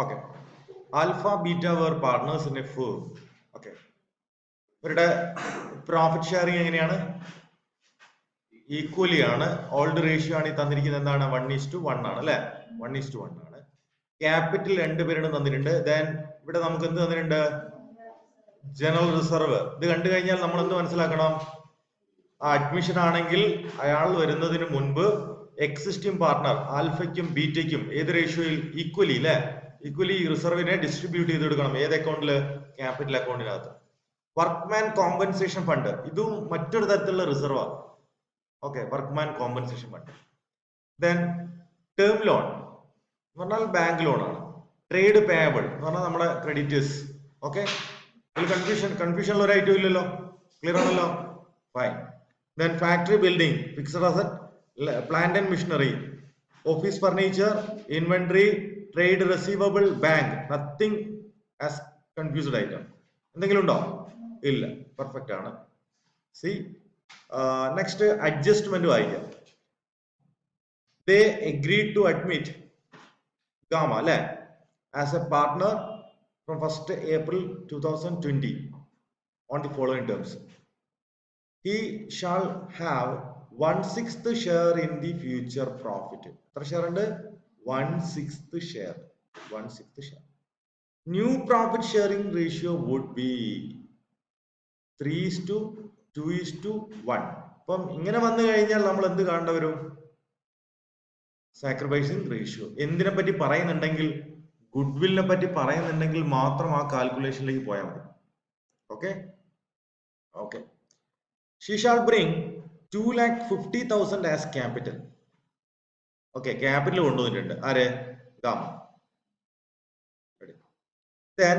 Okay. Alpha beta were partners in a firm. Okay. ഇവരുടെ profit sharing എങ്ങനെയാണ്? Equally ആണ്. Old ratio ആണ് ഈ തന്നിരിക്കുന്നത്. എന്താണ്? 1:1 ആണ് അല്ലെ? 1:1 ആണ്. ക്യാപിറ്റൽ രണ്ടുപേരും തന്നിട്ടുണ്ട്. ദെൻ ഇവിടെ നമുക്ക് എന്ത് തന്നിട്ടുണ്ട്? General reserve. ഇത് കണ്ടു കഴിഞ്ഞാൽ നമ്മൾ എന്ത് മനസ്സിലാക്കണം? അഡ്മിഷൻ ആണെങ്കിൽ അയാൾ വരുന്നതിന് മുൻപ് എക്സിസ്റ്റിംഗ് പാർട്ട്ണർ ആൽഫയ്ക്കും ബീറ്റയ്ക്കും ഏത് റേഷ്യോയിൽ? ഈക്വലി അല്ലെ? ഈക്വലി റിസർവിനെ ഡിസ്ട്രിബ്യൂട്ട് ചെയ്ത് കൊടുക്കണം. ഏത് അക്കൗണ്ടില്? ക്യാപിറ്റൽ അക്കൗണ്ടിനകത്ത്. വർക്ക്മാൻ കോമ്പൻസേഷൻ ഫണ്ട്, ഇതും മറ്റൊരു തരത്തിലുള്ള റിസർവാണ്. Okay, workman compensation fund. Then term loan എന്ന് പറഞ്ഞാൽ ബാങ്ക് ലോൺ ആണ്. ട്രേഡ് പേയബിൾ എന്ന് പറഞ്ഞാൽ നമ്മുടെ ക്രെഡിറ്റേഴ്സ്. ഓക്കെ, കൺഫ്യൂഷനുള്ള ഒരു ഐറ്റം ഇല്ലല്ലോ? ക്ലിയർ ആണല്ലോ? Fine. Then factory building, fixed asset, plant and machinery, office furniture, inventory, trade receivable, bank. Nothing as confused item. എന്തെങ്കിലും ഉണ്ടോ? ഇല്ല. പെർഫെക്റ്റ് ആണ്. സി നെക്സ്റ്റ് അഡ്ജസ്റ്റ്മെന്റ് വായിക്കാം. They agreed to admit Gamma അല്ലെ as a partner from 1st April 2020 on the following terms. He shall have 1/6 share in the future profit. എത്ര share ഉണ്ട്? 1/6 share. 1/6 share. New profit sharing ratio would be 3:2:1. അപ്പം ഇങ്ങനെ വന്നു കഴിഞ്ഞാൽ നമ്മൾ എന്ത് കാണേണ്ടി വരും? Sacrificing ratio. എന്തിനെ പറ്റി പറയുന്നുണ്ടെങ്കിൽ, ഗുഡ്വില്ലിനെ പറ്റി പറയുന്നുണ്ടെങ്കിൽ മാത്രം ആ കാൽക്കുലേഷനിലേക്ക് പോയാൽ മതി. Okay okay. She shall bring 2,50,000 as capital. Okay, capital കൊണ്ടുവന്നിട്ടുണ്ട്. ആര്? Gamma. Then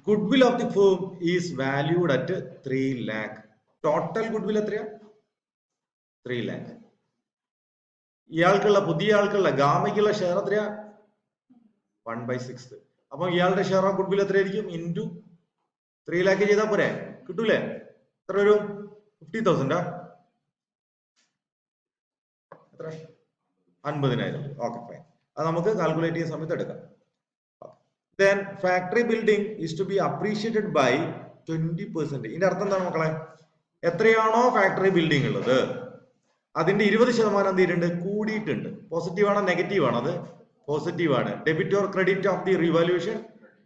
goodwill of the firm is valued at 3 lakh. Total goodwill എത്രയാ? 3 lakh. ഇയാൾക്കുള്ള പുതിയ ആൾക്കുള്ള ഗാമയ്ക്കുള്ള ഷെയർ എത്രയാ? 1/6. അപ്പൊ ഇയാളുടെ ഷെയർ ഓഫ് ഗുഡ്വിൽ എത്രയായിരിക്കും? ഇൻറ്റു 3 lakh ചെയ്താൽ പോരെ? കിട്ടൂലേ? എത്ര വരും? 50,000. എത്ര? 50,000. Okay, fine. അത് നമുക്ക് കാൽക്കുലേറ്റ് ചെയ്യുന്ന സമയത്ത് എടുക്കാം. Then factory building is to be appreciated by 20%. ഇതിന്റെ അർത്ഥം എന്താണ് മക്കളെ? എത്രയാണോ ഫാക്ടറി ബിൽഡിംഗ് ഉള്ളത് അതിന്റെ 20% എന്തിട്ടുണ്ട്? കൂടിയിട്ടുണ്ട്. പോസിറ്റീവ് ആണോ നെഗറ്റീവ് ആണോ? അത് പോസിറ്റീവ് ആണ്. Debit or credit of the revaluation?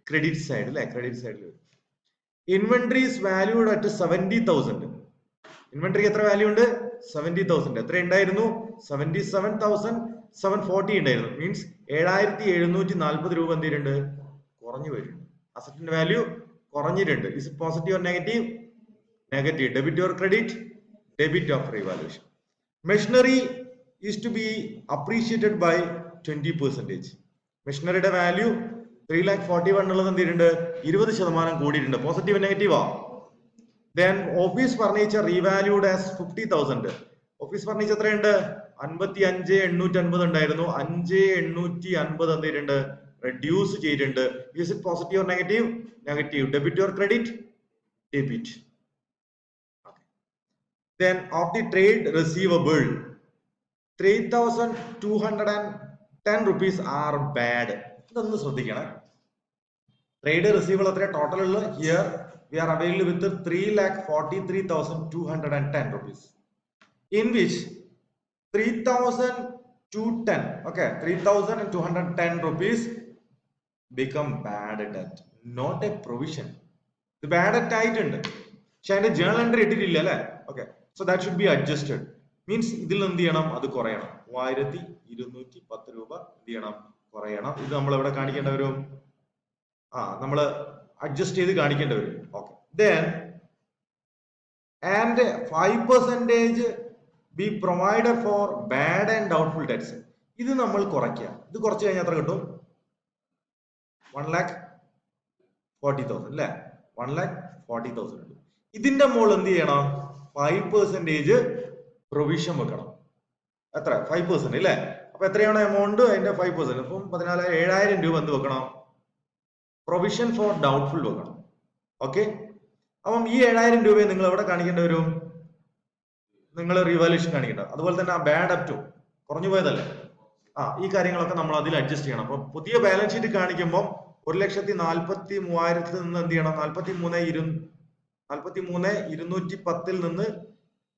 Credit side അല്ലെ? ക്രെഡിറ്റ് സൈഡിൽ. Inventory is valued at 70,000. ഇൻവെന്ററിക്ക് എത്ര വാല്യൂ ഉണ്ട്? 70,000. എത്ര ഉണ്ടായിരുന്നു? 77,740 ഉണ്ടായിരുന്നു. മീൻസ് 7,740 രൂപ എന്തിട്ടുണ്ട്? കുറഞ്ഞു വരുന്നുണ്ട്. അസറ്റിന്റെ വാല്യൂ കുറഞ്ഞിട്ടുണ്ട്. Is positive or negative? Negative. Debit or credit? Debit of revaluation. Machinery is to be appreciated by 20%. മെഷീനറിയുടെ വാല്യൂ 3,41 ഉള്ളത് എന്തിട്ടുണ്ട്? 20% കൂടിയിട്ടുണ്ട്. പോസിറ്റീവ് നെഗറ്റീവാ? Then office furniture revalued as 50,000. Office furniture എത്രയുണ്ട്? 55,850 ഉണ്ടായിരുന്നു. 5,850 എന്തിട്ടുണ്ട്? റെഡ്യൂസ് ചെയ്തിട്ടുണ്ട്. Is it positive or negative? Negative. Debit or credit? Debit. Okay. Then of the trade receivable, 3,210 rupees are bad. ഇതൊന്ന് ശ്രദ്ധിക്കണം. ട്രേഡ് റിസീവബിൾ എത്ര ടോട്ടൽ ഉള്ളത്? Here we are available with 3,43,210 rupees, in which 3,210, okay, 3,210 rupees become bad debt, not a provision. The bad debt ആയിട്ടുണ്ട്, പക്ഷെ അതിന്റെ journal entry ഇട്ടിട്ടില്ല അല്ലെ? Okay, so that should be adjusted. Means ഇതിൽ എന്ത് ചെയ്യണം? അത് കുറയണം. 3,210 രൂപ എന്ത് ചെയ്യണം? കുറയണം. ഇത് നമ്മൾ എവിടെ കാണിക്കേണ്ട വരും? നമ്മള് അഡ്ജസ്റ്റ് ചെയ്ത് കാണിക്കേണ്ടി വരും. Okay. Then and 5% be provided for bad and doubtful debts. ഇത് നമ്മൾ കുറയ്ക്കുക. ഇത് കുറച്ച് കഴിഞ്ഞാൽ എത്ര കിട്ടും? 1,40,000 അല്ലെ? 1,40,000 കിട്ടും. ഇതിന്റെ മുകളിൽ എന്ത് ചെയ്യണം? 5% പ്രൊവിഷൻ വെക്കണം. എത്ര? 5% അല്ലെ? അപ്പൊ എത്രയാണ് എമൗണ്ട്? അതിന്റെ 5%. അപ്പം 7,000 രൂപ എന്ത് വെക്കണം? പ്രൊവിഷൻ ഫോർ ഡൗട്ട്ഫുൾ വെക്കണം. ഓക്കെ. അപ്പം ഈ 7,000 രൂപയെ നിങ്ങൾ എവിടെ കാണിക്കേണ്ടി വരും? നിങ്ങൾ റിവാലുവേഷൻ കാണിക്കേണ്ട. അതുപോലെ തന്നെ ആ ബാഡ് അപ്റ്റു കുറഞ്ഞു പോയതല്ലേ? ഈ കാര്യങ്ങളൊക്കെ നമ്മൾ അതിൽ അഡ്ജസ്റ്റ് ചെയ്യണം. അപ്പൊ പുതിയ ബാലൻസ് ഷീറ്റ് കാണിക്കുമ്പോൾ 1,43,000 നിന്ന് എന്ത് ചെയ്യണം? 43,210 നിന്ന്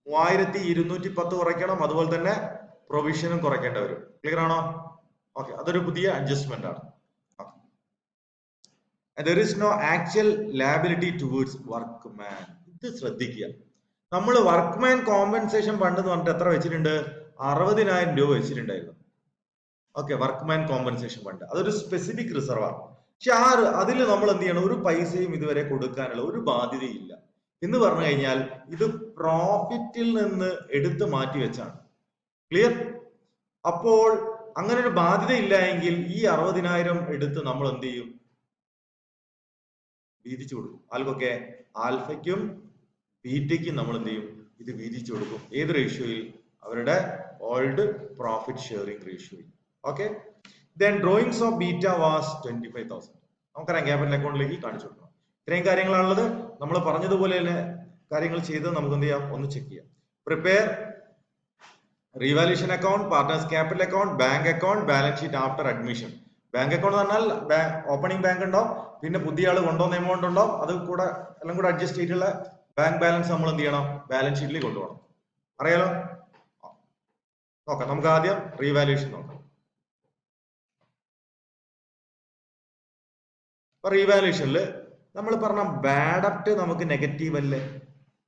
3,210 കുറയ്ക്കണം. അതുപോലെ തന്നെ പ്രൊവിഷനും കുറയ്ക്കേണ്ടി വരും. ക്ലിയർ ആണോ? ഓക്കെ, അതൊരു പുതിയ അഡ്ജസ്റ്റ്മെന്റ് ആണ്. There is no actual liability towards workman. ഇത് ശ്രദ്ധിക്കുക. നമ്മൾ വർക്ക്മാൻ കോമ്പൻസേഷൻ ഫണ്ട് എന്ന് പറഞ്ഞിട്ട് എത്ര വെച്ചിട്ടുണ്ട്? 60,000 രൂപ വെച്ചിട്ടുണ്ടായിരുന്നു. ഓക്കെ, വർക്ക്മാൻ കോമ്പൻസേഷൻ ഫണ്ട് അതൊരു സ്പെസിഫിക് റിസർവ് ആണ്. പക്ഷെ അതിൽ നമ്മൾ എന്ത് ചെയ്യണം? ഒരു പൈസയും ഇതുവരെ കൊടുക്കാനുള്ള ഒരു ബാധ്യതയില്ല എന്ന് പറഞ്ഞു കഴിഞ്ഞാൽ ഇത് പ്രോഫിറ്റിൽ നിന്ന് എടുത്ത് മാറ്റി വെച്ചാണ്. ക്ലിയർ? അപ്പോൾ അങ്ങനെ ഒരു ബാധ്യത ഇല്ല എങ്കിൽ ഈ 60,000 എടുത്ത് നമ്മൾ എന്ത് ചെയ്യും? വീതിച്ചു കൊടുക്കും. ആൽക്കൊക്കെ? ആൽഫയ്ക്കും ബീറ്റയ്ക്കും നമ്മൾ എന്ത് ചെയ്യും? ഇത് വീതിച്ചു കൊടുക്കും. ഏത് റേഷ്യോയിൽ? അവരുടെ ഓൾഡ് പ്രോഫിറ്റ് ഷെയറിംഗ് റേഷ്യോയിൽ. Okay, then drawings of beta was 25,000. നമുക്കറിയാം ക്യാപിറ്റൽ അക്കൗണ്ടിലേക്ക് കാണിച്ചു കൊടുക്കണം. ഇത്രയും കാര്യങ്ങളാണുള്ളത്. നമ്മൾ പറഞ്ഞതുപോലെ തന്നെ കാര്യങ്ങൾ ചെയ്ത് നമുക്ക് എന്ത് ചെയ്യാം? ഒന്ന് ചെക്ക് ചെയ്യാം. Prepare revaluation account, partners capital account, bank account, balance sheet after admission. Bank account എന്ന് പറഞ്ഞാൽ ഓപ്പണിംഗ് ബാങ്ക് ഉണ്ടാവും, പിന്നെ പുതിയ ആൾ കൊണ്ടുവന്ന എമൗണ്ട് ഉണ്ടാവും, അത് കൂടെ എല്ലാം കൂടെ അഡ്ജസ്റ്റ് ചെയ്തിട്ടുള്ള ബാങ്ക് ബാലൻസ് നമ്മൾ എന്ത് ചെയ്യണം? ബാലൻസ് ഷീറ്റിലേക്ക് കൊണ്ടുപോകണം. അറിയാലോ? നോക്കാം. നമുക്ക് ആദ്യം റീവാലുവേഷൻ നോക്കാം. അപ്പൊ റീവാലുവേഷനിൽ നമ്മൾ പറഞ്ഞ ബാഡപ്റ്റ് നമുക്ക് നെഗറ്റീവ് അല്ലേ?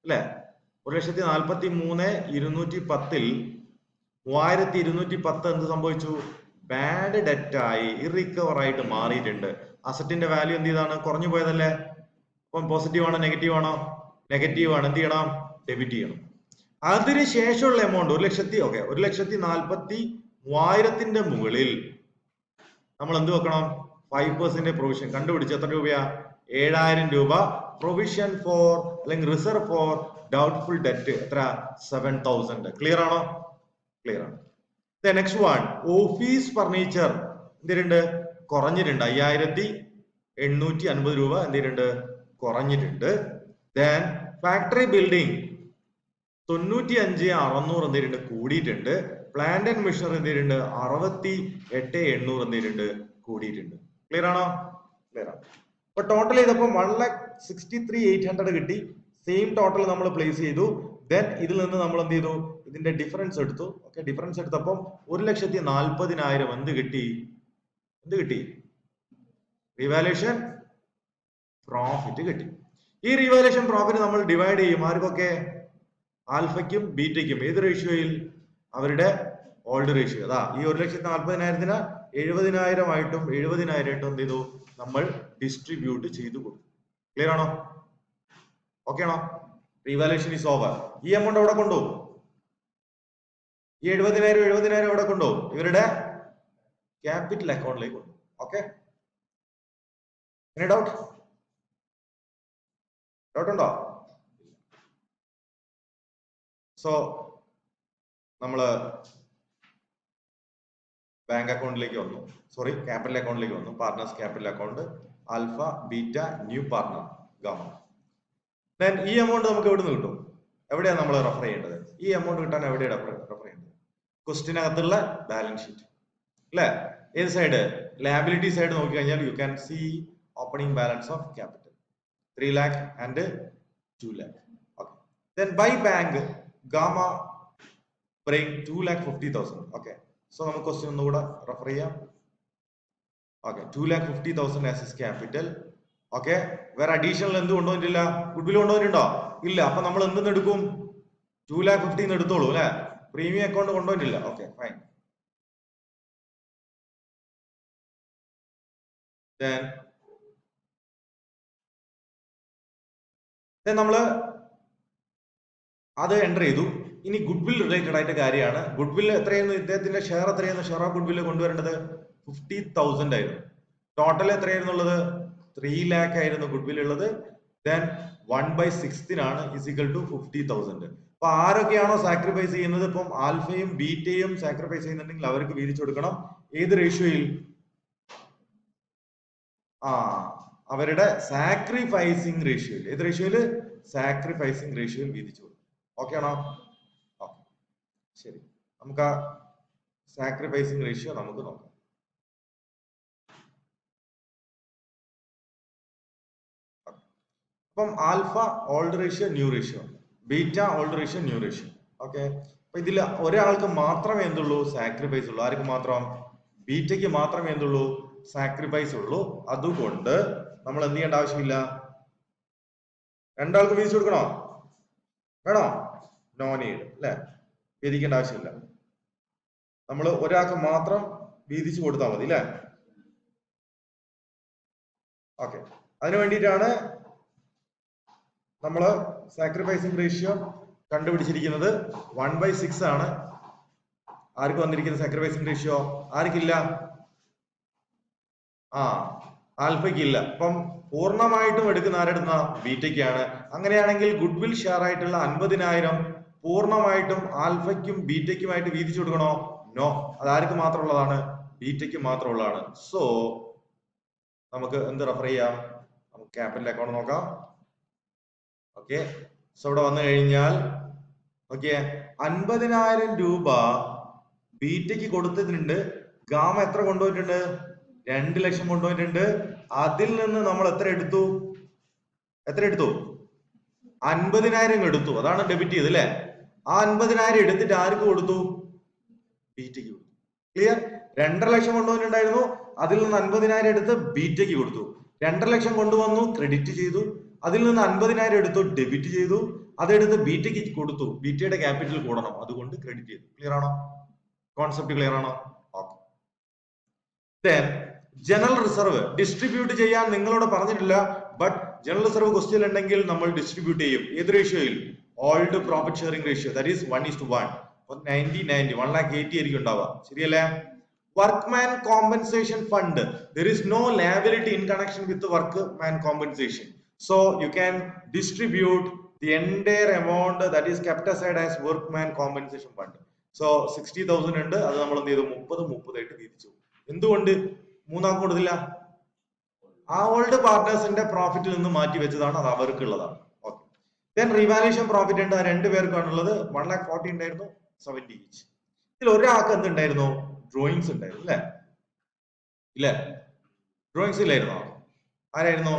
1,43,210 3,210 എന്ത് സംഭവിച്ചു? ബാഡ് ഡെറ്റ് ആയി, ഇറിക്കവർ ആയിട്ട് മാറിയിട്ടുണ്ട്. അസറ്റിന്റെ വാല്യൂ എന്ത് ചെയ്താണ്? കുറഞ്ഞു പോയതല്ലേ? അപ്പം പോസിറ്റീവ് ആണോ നെഗറ്റീവ് ആണോ? നെഗറ്റീവ് ആണ്. എന്ത് ചെയ്യണം? ഡെബിറ്റ് ചെയ്യണം. അതിന് ശേഷമുള്ള എമൗണ്ട് 1,43,000 മുകളിൽ നമ്മൾ എന്ത് വെക്കണം? 5% പ്രൊവിഷൻ. കണ്ടുപിടിച്ച് എത്ര രൂപയാ? 7,000 രൂപ പ്രൊവിഷൻ ഫോർ അല്ലെങ്കിൽ റിസർവ് ഫോർ ഡൗട്ട്ഫുൾ ഡെറ്റ്. എത്ര? 7,000. ക്ലിയർ ആണോ? ക്ലിയർ ആണ്. നെക്സ്റ്റ് വൺ, ഓഫീസ് ഫർണിച്ചർ എന്തിട്ടുണ്ട്? കുറഞ്ഞിട്ടുണ്ട്. 5,850 രൂപ എന്തിട്ടുണ്ട്? കുറഞ്ഞിട്ടുണ്ട്. ദെൻ ഫാക്ടറി ബിൽഡിംഗ് 95,600 എന്തിട്ടുണ്ട്? കൂടിയിട്ടുണ്ട്. പ്ലാന്റ് ആൻഡ് മെഷീനറി എന്തിട്ടുണ്ട്? 68,800 എന്തിട്ടുണ്ട്? കൂടിയിട്ടുണ്ട്. ക്ലിയർ ആണോ? ക്ലിയർ ആണ്. അപ്പൊ ടോട്ടൽ ചെയ്തപ്പോൾ 1,63,800 കിട്ടി. സെയിം ടോട്ടൽ നമ്മൾ പ്ലേസ് ചെയ്തു. ദെൻ ഇതിൽ നിന്ന് നമ്മൾ എന്ത് ചെയ്തു? ഇതിന്റെ ഡിഫറൻസ് എടുത്തു. ഓക്കെ, ഡിഫറൻസ് എടുത്തപ്പം 1,40,000 എന്ത് കിട്ടി? എന്ത് കിട്ടി? റിവാലുവേഷൻ പ്രോഫിറ്റ് കിട്ടി. ഈ റിവാലുവേഷൻ പ്രോഫിറ്റ് നമ്മൾ ഡിവൈഡ് ചെയ്യും. ആർക്കൊക്കെ? ആൽഫയ്ക്കും ബീറ്റയ്ക്കും. ഏത് റേഷ്യോയിൽ? അവരുടെ ഓൾഡ് റേഷ്യോ. അതാ ഈ 1,40,000 70,000 ആയിട്ടും 70,000 ആയിട്ടും എന്ത് ചെയ്തു? നമ്മൾ ഡിസ്ട്രിബ്യൂട്ട് ചെയ്തു കൊടുക്കും. ക്ലിയർ ആണോ? ഓക്കെ ആണോ? Revaluation is over. ഈ എമൗണ്ട് എവിടെ കൊണ്ടുപോകും? ഈ 70,000 എവിടെ കൊണ്ടുപോകും? ഇവരുടെ ക്യാപിറ്റൽ അക്കൗണ്ടിലേക്ക് കൊണ്ടുപോകും. Okay, any doubt? ഡൗട്ട് ഉണ്ടോ? സോ നമ്മള് ബാങ്ക് അക്കൗണ്ടിലേക്ക് വന്നു. സോറി, ക്യാപിറ്റൽ അക്കൗണ്ടിലേക്ക് വന്നു. Partners capital account, alpha, beta, new partner, gamma. Then ഈ എമൗണ്ട് നമുക്ക് എവിടെ നിന്ന് കിട്ടും? എവിടെയാണ് നമ്മൾ റെഫർ ചെയ്യേണ്ടത്? ഈ എമൗണ്ട് കിട്ടാൻ എവിടെയാണ് റെഫർ ചെയ്യേണ്ടത്? ക്വസ്റ്റിനകത്തുള്ള ബാലൻസ് ഷീറ്റ് അല്ലെ? ഏത് സൈഡ്? ലയബിലിറ്റി സൈഡ് നോക്കി കഴിഞ്ഞാൽ you can see opening balance of capital 3 lakh and 2 lakh. Okay. Then by bank, Gamma bring 2,50,000. Okay. So നമുക്ക് ക്വസ്റ്റ്യൻ ഒന്നുകൂടെ റെഫർ ചെയ്യാം. Okay, 2,50,000 as is capital. Okay, വേറെ additional എന്ത് കൊണ്ടുവന്നിട്ടില്ല? ഗുഡ്വിൽ കൊണ്ടുവന്നിട്ടുണ്ടോ? ഇല്ല. അപ്പൊ നമ്മൾ എന്തെന്ന് എടുക്കും? 2,50,000 എടുത്തോളൂ അല്ലെ? പ്രീമിയം അക്കൗണ്ട് കൊണ്ടുവന്നിട്ടില്ല. Okay, fine. Then നമ്മള് അത് എൻ്റർ ചെയ്തു. ഇനി ഗുഡ്വിൽ റിലേറ്റഡ് ആയിട്ട് കാര്യമാണ്. ഗുഡ്വിൽ എത്രയായിരുന്നു? ഇദ്ദേഹത്തിന്റെ ഷെയർ എത്രയായിരുന്നു? ഷെയർ ഓഫ് ഗുഡ്വിൽ കൊണ്ടുവരേണ്ടത് 50,000 ആയിരുന്നു. ടോട്ടൽ എത്രയായിരുന്നുള്ളത്? 3 lakh ആയിരുന്നു ഗുഡ്വിൽ ഉള്ളത്. Then 1/6 equal to 50,000. അപ്പൊ ആരൊക്കെയാണോ സാക്രിഫൈസ് ചെയ്യുന്നത്? ഇപ്പം ആൽഫയും ബീറ്റയും സാക്രിഫൈസ് ചെയ്യുന്നുണ്ടെങ്കിൽ അവർക്ക് വീതിച്ചു കൊടുക്കണം. ഏത് റേഷ്യോയിൽ? അവരുടെ സാക്രിഫൈസിങ് റേഷ്യോയിൽ. ഏത് റേഷ്യോയിൽ? സാക്രിഫൈസിങ് റേഷ്യോയിൽ വീതിച്ചു കൊടുക്കും. ഓക്കെ ആണോ? ശരി, നമുക്ക് ആ സാക്രിഫൈസിങ് റേഷ്യോ നമുക്ക് നോക്കാം. അപ്പം alpha old ratio new ratio, beta old ratio new ratio. Okay, അപ്പൊ ഇതിൽ ഒരാൾക്ക് മാത്രമേ എന്തുള്ളൂ സാക്രിഫൈസ് ഉള്ളൂ. ആർക്ക് മാത്രം? ബീറ്റയ്ക്ക് മാത്രമേ എന്തുള്ളൂ സാക്രിഫൈസ് ഉള്ളൂ. അതുകൊണ്ട് നമ്മൾ എന്ത് ചെയ്യേണ്ട ആവശ്യമില്ല. രണ്ടാൾക്ക് വീതിച്ചു കൊടുക്കണോ? വേണോ? നോ നീഡ് അല്ലെ, വീതിക്കേണ്ട ആവശ്യമില്ല. നമ്മൾ ഒരാൾക്ക് മാത്രം വീതിച്ചു കൊടുത്താൽ മതി അല്ലെ. ഓക്കെ, അതിനു വേണ്ടിയിട്ടാണ് നമ്മള് സാക്രിഫൈസിങ് റേഷ്യോ കണ്ടുപിടിച്ചിരിക്കുന്നത്. 1/6 ആണ് ആർക്ക് വന്നിരിക്കുന്നത് സാക്രിഫൈസിങ് റേഷ്യോ? ആർക്കില്ല? ആൽഫയ്ക്ക് ഇല്ല. അപ്പം പൂർണ്ണമായിട്ടും എടുക്കുന്ന ആരെടുന്ന? ബീറ്റയ്ക്കാണ്. അങ്ങനെയാണെങ്കിൽ ഗുഡ് വിൽ ഷെയർ ആയിട്ടുള്ള 50,000 പൂർണ്ണമായിട്ടും ആൽഫയ്ക്കും ബീറ്റയ്ക്കുമായിട്ട് വീതിച്ചു കൊടുക്കണോ? നോ, അത് ആർക്ക് മാത്രമുള്ളതാണ്? ബീറ്റയ്ക്ക് മാത്രമുള്ളതാണ്. സോ നമുക്ക് എന്ത് റെഫർ ചെയ്യാം? നമുക്ക് ക്യാപിറ്റൽ അക്കൗണ്ട് നോക്കാം. ഓക്കെ, സോ ഇവിടെ വന്നു കഴിഞ്ഞാൽ ഓക്കെ 50,000 രൂപ ബീറ്റയ്ക്ക് കൊടുത്തിട്ടുണ്ട്. ഗാമ എത്ര കൊണ്ടുപോയിട്ടുണ്ട്? 2 ലക്ഷം കൊണ്ടുപോയിട്ടുണ്ട്. അതിൽ നിന്ന് നമ്മൾ എത്ര എടുത്തു? 50,000 എടുത്തു. അതാണ് ഡെബിറ്റ് ചെയ്ത് അല്ലെ. ആ 50,000 എടുത്തിട്ട് ആർക്ക് കൊടുത്തു? ബീറ്റയ്ക്ക് കൊടുത്തു. ക്ലിയർ? 2.5 ലക്ഷം കൊണ്ടുവന്നിട്ടുണ്ടായിരുന്നു. അതിൽ നിന്ന് 50,000 എടുത്ത് ബീറ്റയ്ക്ക് കൊടുത്തു. 2.5 ലക്ഷം കൊണ്ടുവന്നു, ക്രെഡിറ്റ് ചെയ്തു. അതിൽ നിന്ന് 50,000 എടുത്തു, ഡെബിറ്റ് ചെയ്തു. അതെടുത്ത് ബീറ്റയ്ക്ക് കൊടുത്തു. ബീറ്റയുടെ ക്യാപിറ്റൽ കൂടണം, അതുകൊണ്ട് ക്രെഡിറ്റ് ചെയ്തു. ക്ലിയർ ആണോ? കോൺസെപ്റ്റ് ക്ലിയർ ആണോ? ഓക്കെ. ജനറൽ റിസർവ് ഡിസ്ട്രിബ്യൂട്ട് ചെയ്യാൻ നിങ്ങളോട് പറഞ്ഞിട്ടില്ല. ബട്ട് ജനറൽ റിസർവ് ക്വസ്റ്റ്യൻ ഉണ്ടെങ്കിൽ നമ്മൾ ഡിസ്ട്രിബ്യൂട്ട് ചെയ്യും. ഏത് റേഷ്യോയിൽ? Old profit sharing ratio, that is 1:1. 90-90 1,80,000 ആയിരിക്കും ഉണ്ടാവുക. ശരിയല്ലേ? Workman compensation fund, there is no liability in connection with the workman compensation, so you can distribute the entire amount that is kept aside as workman compensation fund. So 60,000 ഉണ്ട്, അത് നമ്മൾ എന്ത് ചെയ്തു? 30 ആയിട്ട് വീതിച്ചു. എന്തുകൊണ്ട് 3 ആൾക്ക് കൊടുത്തില്ല? ആ ഓൾഡ് പാർട്ട്നേഴ്സിന്റെ പ്രോഫിറ്റിൽ നിന്ന് മാറ്റി വെച്ചതാണ്, അത് അവർക്കുള്ളതാണ്. ഓക്കെ. ദെൻ റിവാലുവേഷൻ പ്രോഫിറ്റ് ഉണ്ട്, ആ 2 പേർക്കാണുള്ളത്. 1,40,000 ഉണ്ടായിരുന്നു, 70 ഈച്ച്. ഇതിൽ ഒരാൾക്ക് എന്തുണ്ടായിരുന്നു? ഡ്രോയിങ്സ് ഉണ്ടായിരുന്നു അല്ലെ? ഇല്ലേ? ഡ്രോയിങ്സ് ഇല്ലായിരുന്നോ? ആരായിരുന്നു?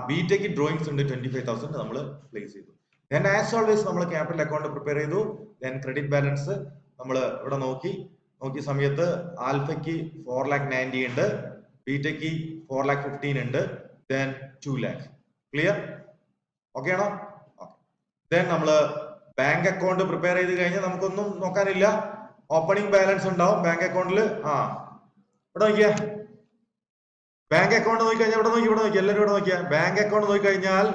ബീറ്റയ്ക്ക് ഡ്രോയിങ്സ് ഉണ്ട്, 25,000 നമ്മൾ പ്ലേസ് ചെയ്തു. ദെൻ ആസ് ഓൾവേസ് നമ്മൾ ക്യാപിറ്റൽ അക്കൗണ്ട് പ്രിപ്പയർ ചെയ്തു. ദെൻ ക്രെഡിറ്റ് ബാലൻസ് നമ്മൾ ഇവിടെ നോക്കിയ സമയത്ത് ആൽഫയ്ക്ക് 4,90,000 ഉണ്ട്, ബീറ്റയ്ക്ക് 4,15,000 ഉണ്ട്, ദെൻ 2 lakh. ക്ലിയർ? ഓക്കെ ആണോ? ദെൻ നമ്മള് ബാങ്ക് അക്കൗണ്ട് പ്രിപ്പയർ ചെയ്ത് കഴിഞ്ഞാൽ നമുക്കൊന്നും നോക്കാനില്ല. ഓപ്പണിംഗ് ബാലൻസ് ഉണ്ടാവും ബാങ്ക് അക്കൗണ്ടിൽ. ഇവിടെ നോക്കിയാ ബാങ്ക് അക്കൗണ്ട് നോക്കിക്കഴിഞ്ഞാൽ ഇവിടെ നോക്കി എല്ലാവരും ഇവിടെ നോക്കിയാ ബാങ്ക് അക്കൗണ്ട് നോക്കിക്കഴിഞ്ഞാൽ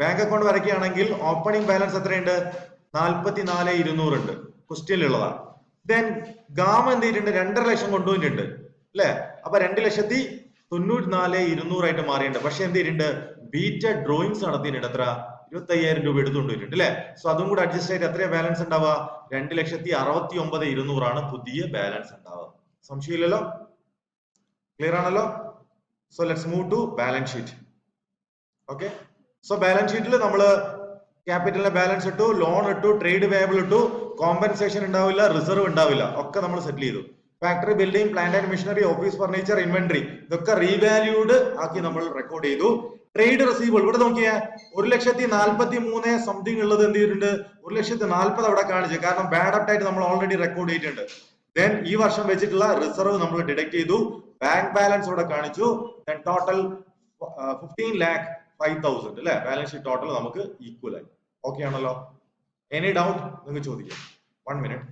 ബാങ്ക് അക്കൗണ്ട് വരയ്ക്കുകയാണെങ്കിൽ ഓപ്പണിംഗ് ബാലൻസ് എത്രയുണ്ട്? 44,200 ഉണ്ട്, ക്വസ്റ്റ്യനിലുള്ളതാണ്. ദെൻ ഗാമ എന്ത് ചെയ്തിട്ടുണ്ട്? 2.5 ലക്ഷം കൊണ്ടുപോയിട്ടുണ്ട് അല്ലെ. അപ്പൊ 2,94,200 ആയിട്ട് മാറിയിട്ടുണ്ട്. പക്ഷെ എന്ത് ചെയ്തിട്ടുണ്ട്? ബീറ്റ ഡ്രോയിങ്സ് നടത്തിയിട്ടുണ്ട്. എത്ര? 25,000 രൂപ എടുത്തുകൊണ്ടിട്ടുണ്ട് അല്ലെ. സോ അതും കൂടെ അഡ്ജസ്റ്റ് ആയിട്ട് എത്രയാ ബാലൻസ് ഉണ്ടാവുക? 2,69,200 ആണ് പുതിയ ബാലൻസ് ഉണ്ടാവുക. സംശയമില്ലല്ലോ? ക്ലിയർ ആണല്ലോ? So let's move to balance sheet. Okay, so balance ഷീറ്റിൽ നമ്മള് ക്യാപിറ്റലിന്റെ ബാലൻസ് ഇട്ടു, ലോൺ ഇട്ടു, ട്രേഡ് പേയബിൾ ഇട്ടു, കോമ്പൻസേഷൻ ഉണ്ടാവില്ല, റിസർവ് ഉണ്ടാവില്ല, ഒക്കെ നമ്മൾ സെറ്റിൽ ചെയ്തു. Factory, building, plant and machinery, office furniture, inventory, ഇതൊക്കെ റീവാല്യൂഡ് ആക്കി നമ്മൾ റെക്കോർഡ് ചെയ്തു. ട്രേഡ് റെസീവബിൾ ഇവിടെ നോക്കിയാ 1,43,000 സംതിങ് ഉള്ളത് എന്ത് ചെയ്തിട്ടുണ്ട്? 1,40,000 അവിടെ കാണിച്ചു, കാരണം ബാഡ് അപ്റ്റ് ആയിട്ട് നമ്മൾ ഓൾറെഡി റെക്കോർഡ് ചെയ്തിട്ടുണ്ട്. ദെൻ ഈ വർഷം വെച്ചിട്ടുള്ള റിസർവ് നമ്മൾ ഡിഡക്ട് ചെയ്തു. ബാങ്ക് ബാലൻസ് ഇവിടെ കാണിച്ചു. ദെൻ ടോട്ടൽ 15,05,000 അല്ലെ, ബാലൻസ് ഷീറ്റ് ടോട്ടൽ നമുക്ക് ഈക്വൽ ആയി. ഓക്കെ ആണല്ലോ? എനി ഡൗട്ട് നിങ്ങൾക്ക് ചോദിക്കാം. 1 minute.